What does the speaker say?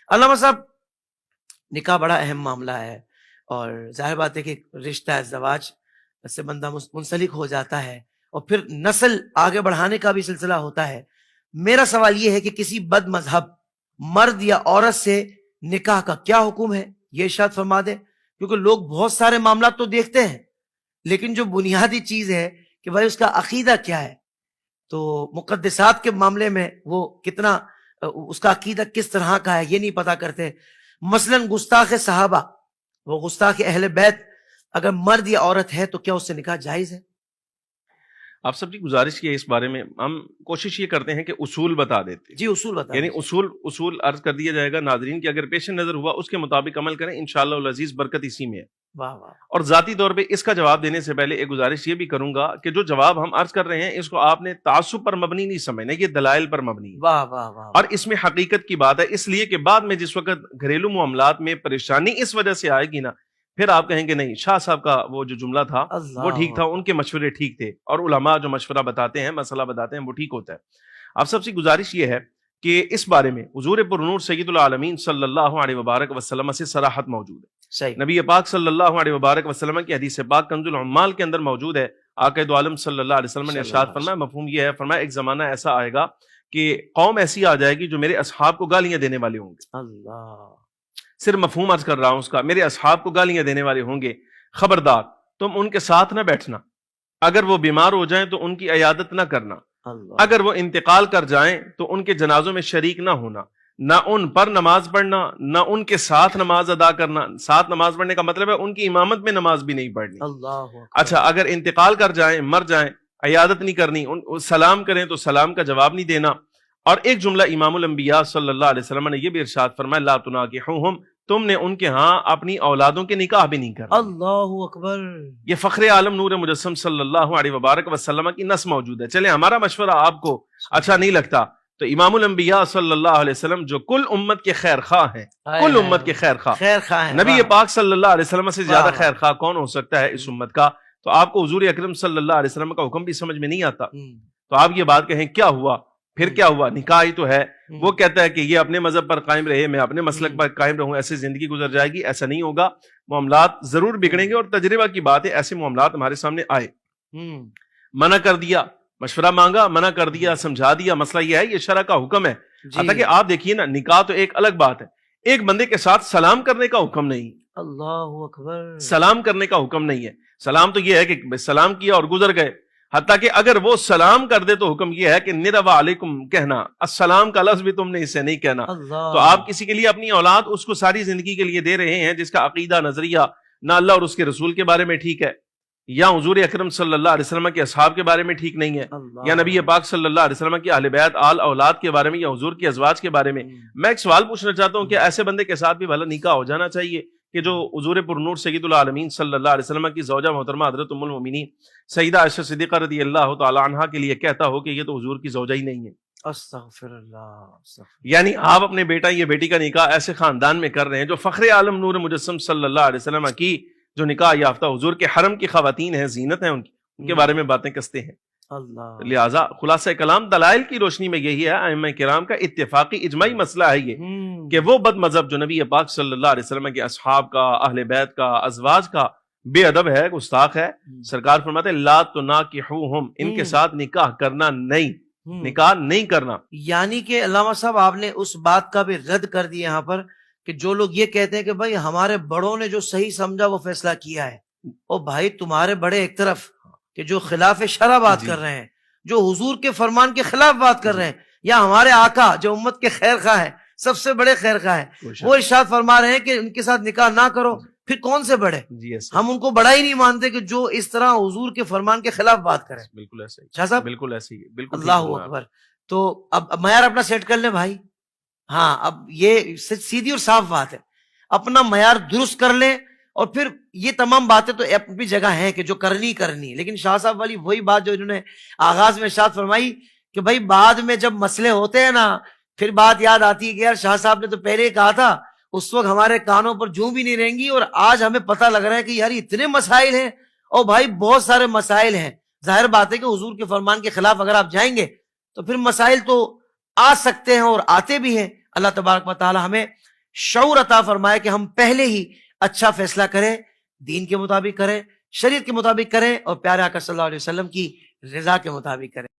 علامہ صاحب، نکاح بڑا اہم معاملہ ہے، اور ظاہر بات ہے کہ رشتہ ازدواج سے بندہ منسلک ہو جاتا ہے، اور پھر نسل آگے بڑھانے کا بھی سلسلہ ہوتا ہے۔ میرا سوال یہ ہے کہ کسی بد مذہب مرد یا عورت سے نکاح کا کیا حکم ہے، یہ ارشاد فرما دیں، کیونکہ لوگ بہت سارے معاملات تو دیکھتے ہیں، لیکن جو بنیادی چیز ہے کہ بھائی اس کا عقیدہ کیا ہے، تو مقدسات کے معاملے میں وہ کتنا اس کا عقیدہ کس طرح کا ہے یہ نہیں پتا کرتے۔ مثلا گستاخ صحابہ، وہ گستاخ اہل بیت اگر مرد یا عورت ہے تو کیا اس سے نکاح جائز ہے؟ آپ سب کی گزارش کی ہے اس بارے میں، ہم کوشش یہ کرتے ہیں کہ اصول بتا دیتے ہیں۔ جی اصول بتا یعنی دیجیے۔ اصول عرض کر دیا جائے گا ناظرین کہ اگر پیش نظر ہوا اس کے مطابق عمل کریں، انشاءاللہ العزیز برکت اسی میں ہے۔ واہ واہ۔ اور ذاتی طور پہ اس کا جواب دینے سے پہلے ایک گزارش یہ بھی کروں گا کہ جو جواب ہم عرض کر رہے ہیں اس کو آپ نے تعصب پر مبنی نہیں سمجھنا، یہ دلائل پر مبنی ہے، واہ واہ واہ۔ اور اس میں حقیقت کی بات ہے، اس لیے کہ بعد میں جس وقت گھریلو معاملات میں پریشانی اس وجہ سے آئے گی نا، پھر آپ کہیں گے نہیں شاہ صاحب کا وہ جو جملہ تھا وہ ٹھیک تھا، ان کے مشورے ٹھیک تھے، اور علماء جو مشورہ بتاتے ہیں، مسئلہ بتاتے ہیں، وہ ٹھیک ہوتا ہے۔ آپ سب سے گزارش یہ ہے کہ اس بارے میں حضور پر نور سید العالمین صلی اللہ علیہ وبارک وسلم سے صراحت موجود ہے۔ صحیح۔ نبی پاک صلی اللہ علیہ وبارک وسلم کی حدیث پاک کنز العمال کے اندر موجود ہے۔ آقا دو عالم صلی اللہ علیہ وسلم نے ارشاد فرمایا، مفہوم یہ ہے، فرمایا ایک زمانہ ایسا آئے گا کہ قوم ایسی آ جائے گی جو میرے اصحاب کو گالیاں دینے والے ہوں گے۔ اللہ، صرف مفہوم عرض کر رہا ہوں اس کا، میرے اصحاب کو گالیاں دینے والے ہوں گے، خبردار تم ان کے ساتھ نہ بیٹھنا، اگر وہ بیمار ہو جائیں تو ان کی عیادت نہ کرنا، اللہ، اگر وہ انتقال کر جائیں تو ان کے جنازوں میں شریک نہ ہونا، نہ ان پر نماز پڑھنا، نہ ان کے ساتھ نماز ادا کرنا۔ ساتھ نماز پڑھنے کا مطلب ہے ان کی امامت میں نماز بھی نہیں پڑھنی۔ اللہ۔ اچھا، اگر انتقال کر جائیں، مر جائیں، عیادت نہیں کرنی، سلام کریں تو سلام کا جواب نہیں دینا۔ اور ایک جملہ امام الانبیاء صلی اللہ علیہ وسلم نے یہ بھی ارشاد فرمایا، لا تناکحوہم، تم نے ان کے ہاں اپنی اولادوں کے نکاح بھی نہیں کرنا۔ اللہ اکبر۔ یہ فخر عالم نور مجسم صلی اللہ علیہ وبارک وسلم کی نص موجود ہے۔ چلیں ہمارا مشورہ آپ کو اچھا نہیں لگتا تو امام الانبیاء صلی اللہ علیہ وسلم جو کل امت کے خیر خواہ ہیں، کل امت کے خیر خواہ، خیر خواہ ہیں، نبی پاک صلی اللہ علیہ وسلم سے زیادہ واہ۔ خیر خواہ کون ہو سکتا ہے اس امت کا؟ تو آپ کو حضور اکرم صلی اللہ علیہ وسلم کا حکم بھی سمجھ میں نہیں آتا، تو آپ یہ بات کہیں کیا ہوا، پھر کیا ہوا، نکاح ہی تو ہے۔ وہ کہتا ہے کہ یہ اپنے مذہب پر قائم رہے، میں اپنے مسلک پر قائم رہوں، ایسے زندگی گزر جائے گی، ایسا نہیں ہوگا، معاملات ضرور بگڑیں گے، اور تجربہ کی بات ہے ایسے معاملات ہمارے سامنے آئے، منع کر دیا، مشورہ مانگا، منع کر دیا، سمجھا دیا، مسئلہ یہ ہے، یہ شرع کا حکم ہے۔ حتیٰ کہ آپ دیکھیے نا، نکاح تو ایک الگ بات ہے، ایک بندے کے ساتھ سلام کرنے کا حکم نہیں، اللہ اکبر، سلام کرنے کا حکم نہیں ہے۔ سلام تو یہ ہے کہ سلام کیا اور گزر گئے، حتیٰ کہ اگر وہ سلام کر دے تو حکم یہ ہے کہ نروا علیکم کہنا، السلام کا لفظ بھی تم نے اسے نہیں کہنا۔ تو آپ کسی کے لیے اپنی اولاد اس کو ساری زندگی کے لیے دے رہے ہیں جس کا عقیدہ، نظریہ نہ اللہ اور اس کے رسول کے بارے میں ٹھیک ہے، یا حضور اکرم صلی اللہ علیہ وسلم کے اصحاب کے بارے میں ٹھیک نہیں ہے، یا نبی پاک صلی اللہ علیہ وسلم کی اہل بیت، آل اولاد کے بارے میں، یا حضور کی ازواج کے بارے میں۔ میں ایک سوال پوچھنا چاہتا ہوں کہ ایسے بندے کے ساتھ بھی بھلا نکاح ہو جانا چاہیے کہ جو حضور پر نور سید العالمین صلی اللہ علیہ وسلم کی زوجہ محترمہ حضرت ام المؤمنین سیدہ عائشہ صدیقہ رضی اللہ تعالی عنہا کے لیے کہتا ہو کہ یہ تو حضور کی زوجہ ہی نہیں ہے۔ استغفر اللہ۔ یعنی آپ اپنے بیٹا یا بیٹی کا نکاح ایسے خاندان میں کر رہے ہیں جو فخر عالم نور مجسم صلی اللہ علیہ وسلم کی جو نکاح یافتہ حضور کے حرم کی خواتین ہیں، زینت ہیں، ان کے بارے میں باتیں کستے ہیں۔ اللہ، لہٰذا خلاصہ کلام دلائل کی روشنی میں یہی ہے، ائمہ کرام کا اتفاقی اجماعی مسئلہ ہے یہ کہ وہ بد مذہب جو نبی پاک صلی اللہ علیہ وسلم کے اصحاب کا، اہل بیت کا، ازواج کا بے ادب ہے، گستاخ ہے، سرکار فرماتے ہیں لا تناکحوہم، ان کے ساتھ نکاح کرنا نہیں، نکاح نہیں کرنا۔ یعنی کہ علامہ صاحب آپ نے اس بات کا بھی رد کر دیا یہاں پر کہ جو لوگ یہ کہتے ہیں کہ بھائی ہمارے بڑوں نے جو صحیح سمجھا وہ فیصلہ کیا ہے، او بھائی تمہارے بڑے ایک طرف کہ جو خلاف شرع بات کر رہے ہیں، جو حضور کے فرمان کے خلاف بات کر رہے ہیں، یا ہمارے آقا جو امت کے خیر خواہ ہیں، سب سے بڑے خیر خواہ ہیں، وہ ارشاد فرما رہے ہیں کہ ان کے ساتھ نکاح نہ کرو، پھر کون سے بڑے؟ ہم ان کو بڑا ہی نہیں مانتے کہ جو اس طرح حضور کے فرمان کے خلاف بات کریں۔ بالکل ایسا ہی، شاہ صاحب، بالکل ایسے ہی، بالکل اللہ اکبر۔ تو اب معیار اپنا سیٹ کر لیں بھائی، ہاں اب یہ سیدھی اور صاف بات ہے، اپنا معیار درست کر لیں، اور پھر یہ تمام باتیں تو اپنی جگہ ہیں کہ جو کرنی لیکن شاہ صاحب والی وہی بات جو انہوں نے آغاز میں ارشاد فرمائی کہ بھائی بعد میں جب مسئلے ہوتے ہیں نا، پھر بات یاد آتی ہے کہ یار شاہ صاحب نے تو پہلے کہا تھا، اس وقت ہمارے کانوں پر جوں بھی نہیں رہیں گی، اور آج ہمیں پتہ لگ رہا ہے کہ یار اتنے مسائل ہیں، اور بھائی بہت سارے مسائل ہیں۔ ظاہر بات ہے کہ حضور کے فرمان کے خلاف اگر آپ جائیں گے تو پھر مسائل تو آ سکتے ہیں اور آتے بھی ہیں۔ اللہ تبارک و تعالی ہمیں شعور عطا فرمائے کہ ہم پہلے ہی اچھا فیصلہ کریں، دین کے مطابق کریں، شریعت کے مطابق کریں، اور پیارے آقا صلی اللہ علیہ وسلم کی رضا کے مطابق کریں.